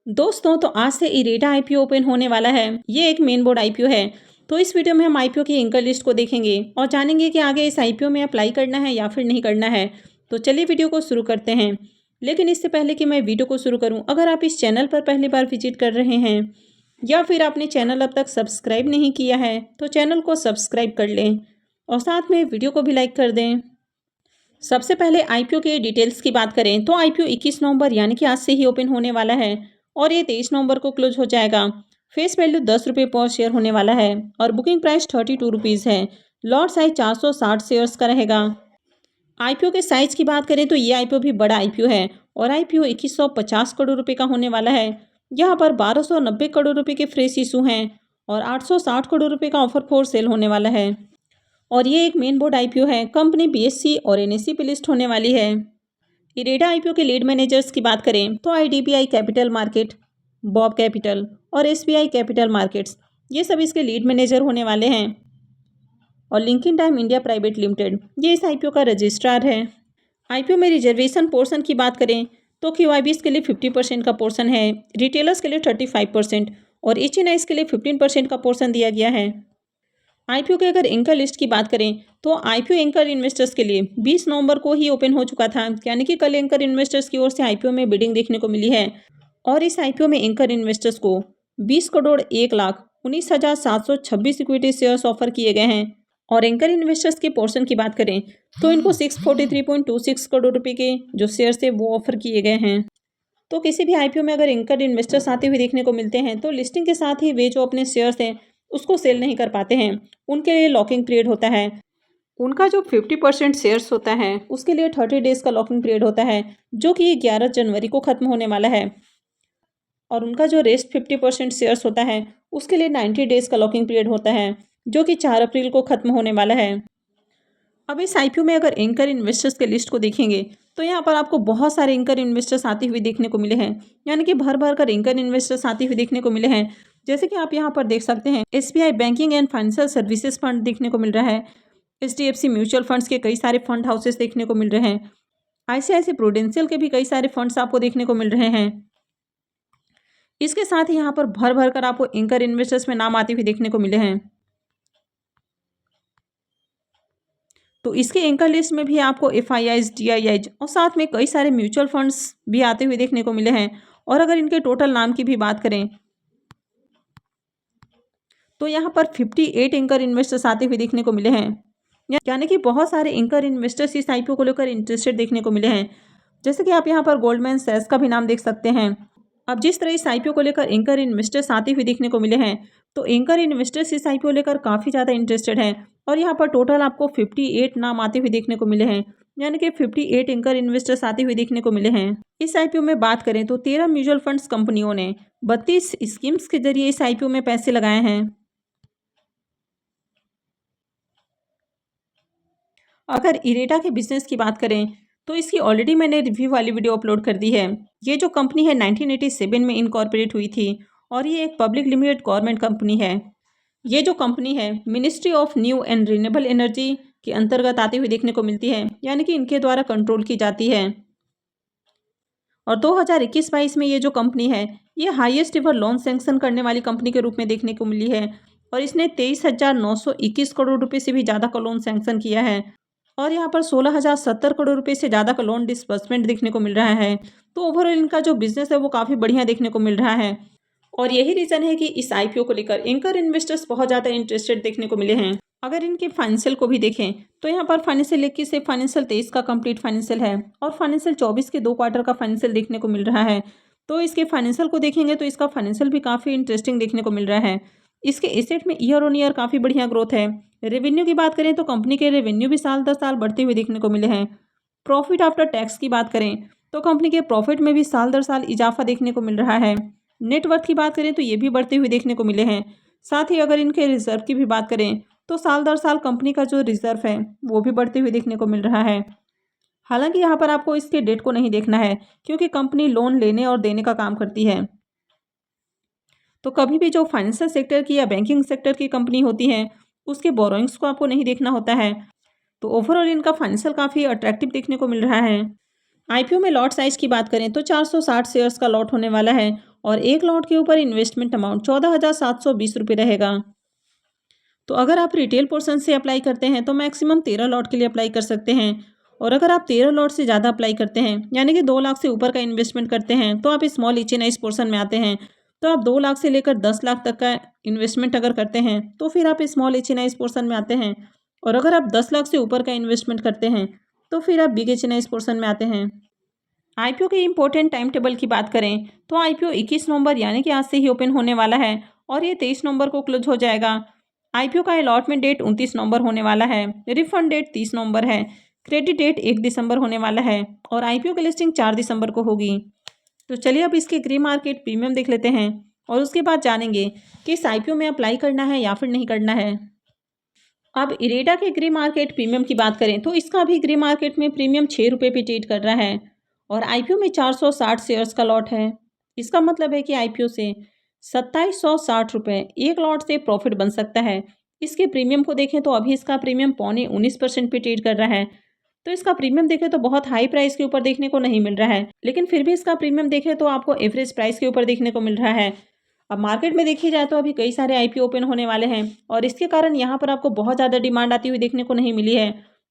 दोस्तों तो आज से इरेडा आईपीओ ओपन होने वाला है। ये एक मेन बोर्ड आईपीओ है। तो इस वीडियो में हम आईपीओ की एंकर लिस्ट को देखेंगे और जानेंगे कि आगे इस आईपीओ में अप्लाई करना है या फिर नहीं करना है। तो चलिए वीडियो को शुरू करते हैं। लेकिन इससे पहले कि मैं वीडियो को शुरू करूं, अगर आप इस चैनल पर पहली बार विजिट कर रहे हैं या फिर आपने चैनल अब तक सब्सक्राइब नहीं किया है तो चैनल को सब्सक्राइब कर लें और साथ में वीडियो को भी लाइक कर दें। सबसे पहले आईपीओ के डिटेल्स की बात करें तो आईपीओ 21 नवंबर यानी कि आज से ही ओपन होने वाला है और ये 23 नवंबर को क्लोज हो जाएगा। फेस वैल्यू 10 रुपये पर शेयर होने वाला है और बुकिंग प्राइस 32 रुपीज़ है। लॉट साइज 460 शेयर्स का रहेगा। आईपीओ के साइज की बात करें तो ये आईपीओ भी बड़ा आईपीओ है और आईपीओ 2150 करोड़ रुपए का होने वाला है। यहाँ पर 1290 करोड़ रुपए के फ्रेश इशू हैं और 860 करोड़ रुपए का ऑफर फॉर सेल होने वाला है। और ये एक मेन बोर्ड आईपीओ है। कंपनी बीएससी और एनएससी पे लिस्ट होने वाली है। इरेडा आईपीओ के लीड मैनेजर्स की बात करें तो IDBI capital market, BOB capital और एसबीआई कैपिटल मार्केट्स ये सब इसके लीड मैनेजर होने वाले हैं। और Link Intime India private limited ये इस आईपीओ का रजिस्ट्रार है। आईपीओ में रिजर्वेशन पोर्शन की बात करें तो क्यूआईबीएस के लिए 50% का पोर्शन है, रिटेलर्स के लिए 35% और एचएनआईज के लिए 15% का पोर्शन दिया गया है। आईपीओ के अगर एंकर लिस्ट की बात करें तो आईपीओ एंकर इन्वेस्टर्स के लिए 20 नवंबर को ही ओपन हो चुका था, यानी कि कल एंकर इन्वेस्टर्स की ओर से आईपीओ में बिडिंग देखने को मिली है और इस आईपीओ में एंकर इन्वेस्टर्स को 20,01,19,726 इक्विटी शेयर्स ऑफर किए गए हैं। और एंकर इन्वेस्टर्स के पोर्शन की बात करें तो इनको 643.26 करोड़ रुपए के जो शेयर्स थे वो ऑफर किए गए हैं। तो किसी भी आईपीओ में अगर एंकर इन्वेस्टर्स आते हुए देखने को मिलते हैं तो लिस्टिंग के साथ ही वे जो अपने शेयर्स हैं उसको सेल नहीं कर पाते हैं। उनके लिए लॉकिंग पीरियड होता है। उनका जो 50% शेयर्स होता है उसके लिए 30 डेज का लॉकिंग पीरियड होता है जो कि 11 जनवरी को खत्म होने वाला है। और उनका जो रेस्ट 50% शेयर्स होता है उसके लिए 90 डेज का लॉकिंग पीरियड होता है जो कि 4 अप्रैल को खत्म होने वाला है। अब इस आईपीओ में अगर एंकर इन्वेस्टर्स के लिस्ट को देखेंगे तो यहाँ पर आपको बहुत सारे एंकर इन्वेस्टर्स आते हुए देखने को मिले हैं, यानी कि भर भर कर एंकर इन्वेस्टर्स आते हुए देखने को मिले हैं। जैसे कि आप यहाँ पर देख सकते हैं SBI banking and financial services fund देखने को मिल रहा है, एचडीएफसी म्यूचुअल फंड्स के कई सारे फंड हाउसेस देखने को मिल रहे हैं, आईसीआईसीआई प्रूडेंशियल के भी कई सारे फंड्स आपको देखने को मिल रहे हैं। इसके साथ ही यहाँ पर भर भर कर आपको एंकर इन्वेस्टर्स में नाम आते हुए देखने को मिले हैं। तो इसके एंकर लिस्ट में भी आपको एफआईआईज, डीआईआईज और साथ में कई सारे म्यूचुअल फंड्स भी आते हुए देखने को मिले हैं। और अगर इनके टोटल नाम की भी बात करें तो यहाँ पर 58 एंकर इन्वेस्टर्स आते हुए देखने को मिले हैं, यानी कि बहुत सारे एंकर इन्वेस्टर्स इस आईपीओ को लेकर इंटरेस्टेड देखने को मिले हैं। जैसे कि आप यहाँ पर गोल्डमैन सैक्स का भी नाम देख सकते हैं। अब जिस तरह इस आईपीओ को लेकर एंकर इन्वेस्टर्स आते हुए देखने को मिले हैं तो एंकर इन्वेस्टर्स इस आईपीओ लेकर काफ़ी ज़्यादा इंटरेस्टेड हैं और यहाँ पर टोटल आपको 58 नाम आते हुए देखने को मिले हैं, यानी कि 58 एंकर इन्वेस्टर्स आते हुए देखने को मिले हैं। इस आईपीओ में बात करें तो 13 म्यूचुअल फंड्स कंपनियों ने 32 स्कीम्स के जरिए इस आईपीओ में पैसे लगाए हैं। अगर इरेडा के बिजनेस की बात करें तो इसकी ऑलरेडी मैंने रिव्यू वाली वीडियो अपलोड कर दी है। ये जो कंपनी है 1987 में इनकॉर्पोरेट हुई थी और ये एक पब्लिक लिमिटेड गवर्नमेंट कंपनी है। ये जो कंपनी है ministry of new and renewable energy के अंतर्गत आती हुई देखने को मिलती है, यानी कि इनके द्वारा कंट्रोल की जाती है। और 2021-22 में ये जो कंपनी है ये हाईएस्ट एवर लोन सैंक्शन करने वाली कंपनी के रूप में देखने को मिली है और इसने 23,921 करोड़ रुपए से भी ज़्यादा का लोन सैंक्शन किया है और यहाँ पर 16,070 करोड़ रुपए से ज़्यादा का लोन डिसबर्समेंट देखने को मिल रहा है। तो ओवरऑल इनका जो बिजनेस है वो काफ़ी बढ़िया देखने को मिल रहा है और यही रीज़न है कि इस आईपीओ को लेकर एंकर इन्वेस्टर्स बहुत ज़्यादा इंटरेस्टेड देखने को मिले हैं। अगर इनके फाइनेंशियल को भी देखें तो यहाँ पर फाइनेंशियल 21 से फाइनेंशियल 23 का कंप्लीट फाइनेंशियल है और फाइनेंशियल 24 के 2 क्वार्टर का फाइनेंशियल देखने को मिल रहा है। तो इसके फाइनेंशियल को देखेंगे तो इसका फाइनेंशियल भी काफ़ी इंटरेस्टिंग देखने को मिल रहा है। इसके एसेट में ईयर ऑन ईयर काफ़ी बढ़िया ग्रोथ है। रेवेन्यू की बात करें तो कंपनी के रेवेन्यू भी साल दर साल बढ़ते हुए देखने को मिले हैं। प्रॉफिट आफ्टर टैक्स की बात करें तो कंपनी के प्रॉफिट में भी साल दर साल इजाफा देखने को मिल रहा है। नेटवर्थ की बात करें तो ये भी बढ़ते हुए देखने को मिले हैं। साथ ही अगर इनके रिजर्व की भी बात करें तो साल दर साल कंपनी का जो रिजर्व है वो भी बढ़ते हुए देखने को मिल रहा है। हालांकि यहाँ पर आपको इसके डेट को नहीं देखना है क्योंकि कंपनी लोन लेने और देने का काम करती है। तो कभी भी जो फाइनेंशियल सेक्टर की या बैंकिंग सेक्टर की कंपनी होती है उसके बोरोइंग्स को आपको नहीं देखना होता है। तो ओवरऑल इनका फाइनेंशियल काफ़ी अट्रैक्टिव देखने को मिल रहा है। आईपीओ में लॉट साइज की बात करें तो 460 शेयर्स का लॉट होने वाला है और एक लॉट के ऊपर इन्वेस्टमेंट अमाउंट 14,720 रुपये रहेगा। तो अगर आप रिटेल पोर्शन से अप्लाई करते हैं तो मैक्सिमम 13 लॉट के लिए अप्लाई कर सकते हैं, और अगर आप 13 लॉट से ज़्यादा अप्लाई करते हैं यानी कि 2 लाख से ऊपर का इन्वेस्टमेंट करते हैं तो आप स्मॉल ECNI पोर्शन में आते हैं। तो आप 2 लाख से लेकर 10 लाख तक का इन्वेस्टमेंट अगर करते हैं तो फिर आप स्मॉल ECNI पोर्शन में आते हैं, और अगर आप 10 लाख से ऊपर का इन्वेस्टमेंट करते हैं तो फिर आप बिग ECNI पोर्शन में आते हैं। IPO के इम्पोर्टेंट टाइम टेबल की बात करें तो IPO 21 नवंबर यानी कि आज से ही ओपन होने वाला है, और ये 23 नवंबर को क्लोज हो जाएगा। IPO का अलॉटमेंट डेट 29 नवंबर होने वाला है, रिफंड डेट 30 नवंबर है, क्रेडिट डेट 1 दिसंबर होने वाला है, और IPO की लिस्टिंग 4 दिसंबर को होगी। तो चलिए अब इसके ग्रे मार्केट प्रीमियम देख लेते हैं, और उसके बाद जानेंगे कि इस IPO में अप्लाई करना है या फिर नहीं करना है। अब इरेडा के ग्रे मार्केट प्रीमियम की बात करें तो इसका भी ग्रे मार्केट में प्रीमियम 6 रुपये पे ट्रेड कर रहा है, और IPO में 460 शेयर्स का लॉट है। इसका मतलब है कि IPO से 2760 रुपये एक लॉट से प्रॉफिट बन सकता है। इसके प्रीमियम को देखें तो अभी इसका प्रीमियम 0.19% पे ट्रेड कर रहा है। तो इसका प्रीमियम देखें तो बहुत हाई प्राइस के ऊपर देखने को नहीं मिल रहा है, लेकिन फिर भी इसका प्रीमियम देखें तो आपको एवरेज प्राइस के ऊपर देखने को मिल रहा है। अब मार्केट में देखी जाए तो अभी कई सारे IPO ओपन होने वाले हैं, और इसके कारण यहाँ पर आपको बहुत ज़्यादा डिमांड आती हुई देखने को नहीं मिली है।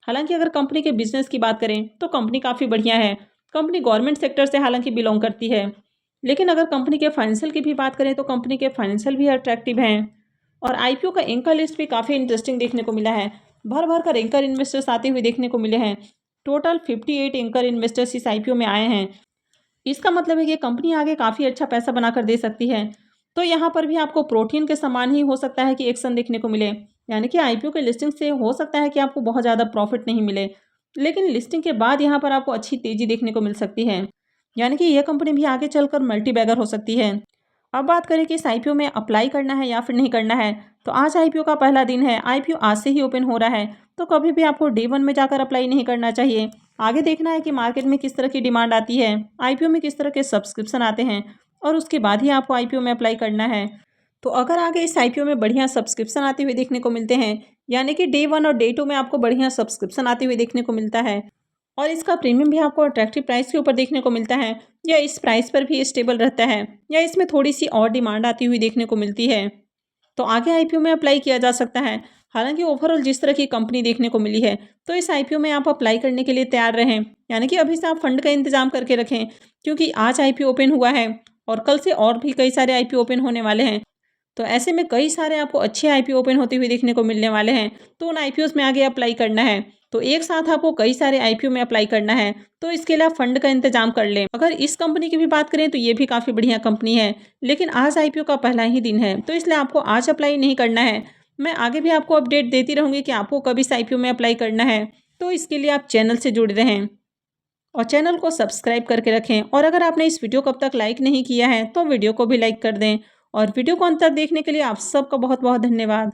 हालांकि अगर कंपनी के बिजनेस की बात करें तो कंपनी काफ़ी बढ़िया है। कंपनी गवर्नमेंट सेक्टर से हालांकि बिलोंग करती है, लेकिन अगर कंपनी के फाइनेंशियल की भी बात करें तो कंपनी के फाइनेंशियल भी अट्रैक्टिव हैं। और IPO का एंकर लिस्ट भी काफ़ी इंटरेस्टिंग देखने को मिला है। भर भर कर एंकर इन्वेस्टर्स आते हुए देखने को मिले हैं। टोटल 58 एंकर इन्वेस्टर्स इस IPO में आए हैं। इसका मतलब है कि कंपनी आगे काफ़ी अच्छा पैसा बनाकर दे सकती है। तो यहाँ पर भी आपको प्रोटीन के समान ही हो सकता है कि एक्शन देखने को मिले, यानी कि IPO के लिस्टिंग से हो सकता है कि आपको बहुत ज़्यादा प्रॉफिट नहीं मिले, लेकिन लिस्टिंग के बाद यहाँ पर आपको अच्छी तेज़ी देखने को मिल सकती है, यानी कि यह कंपनी भी आगे चलकर मल्टी बैगर हो सकती है। अब बात करें कि इस IPO में अप्लाई करना है या फिर नहीं करना है, तो आज IPO का पहला दिन है। IPO आज से ही ओपन हो रहा है, तो कभी भी आपको डे 1 में जाकर अप्लाई नहीं करना चाहिए। आगे देखना है कि मार्केट में किस तरह की डिमांड आती है, IPO में किस तरह के सब्सक्रिप्शन आते हैं, और उसके बाद ही आपको IPO में अप्लाई करना है। तो अगर आगे इस IPO में बढ़िया सब्सक्रिप्शन आते हुए देखने को मिलते हैं, यानी कि डे 1 और डे 2 में आपको बढ़िया सब्सक्रिप्शन आते हुए देखने को मिलता है, और इसका प्रीमियम भी आपको अट्रैक्टिव प्राइस के ऊपर देखने को मिलता है, या इस प्राइस पर भी स्टेबल रहता है, या इसमें थोड़ी सी और डिमांड आती हुई देखने को मिलती है, तो आगे IPO में अप्लाई किया जा सकता है। हालांकि ओवरऑल जिस तरह की कंपनी देखने को मिली है, तो इस IPO में आप अप्लाई करने के लिए तैयार रहें, यानी कि अभी से आप फंड का इंतजाम करके रखें, क्योंकि आज IPO ओपन हुआ है और कल से और भी कई सारे IPO ओपन होने वाले हैं। तो ऐसे में कई सारे आपको अच्छे IPO ओपन होते हुए देखने को मिलने वाले हैं, तो उन IPOs में आगे अप्लाई करना है। तो एक साथ आपको कई सारे IPO में अप्लाई करना है, तो इसके लिए आप फंड का इंतजाम कर लें। अगर इस कंपनी की भी बात करें तो ये भी काफ़ी बढ़िया कंपनी है, लेकिन आज IPO का पहला ही दिन है, तो इसलिए आपको आज अप्लाई नहीं करना है। मैं आगे भी आपको अपडेट देती रहूँगी कि आपको कब इस IPO में अप्लाई करना है, तो इसके लिए आप चैनल से जुड़े रहें और चैनल को सब्सक्राइब करके रखें। और अगर आपने इस वीडियो को अब तक लाइक नहीं किया है तो वीडियो को भी लाइक कर दें, और वीडियो को अंत तक देखने के लिए आप सबका बहुत बहुत धन्यवाद।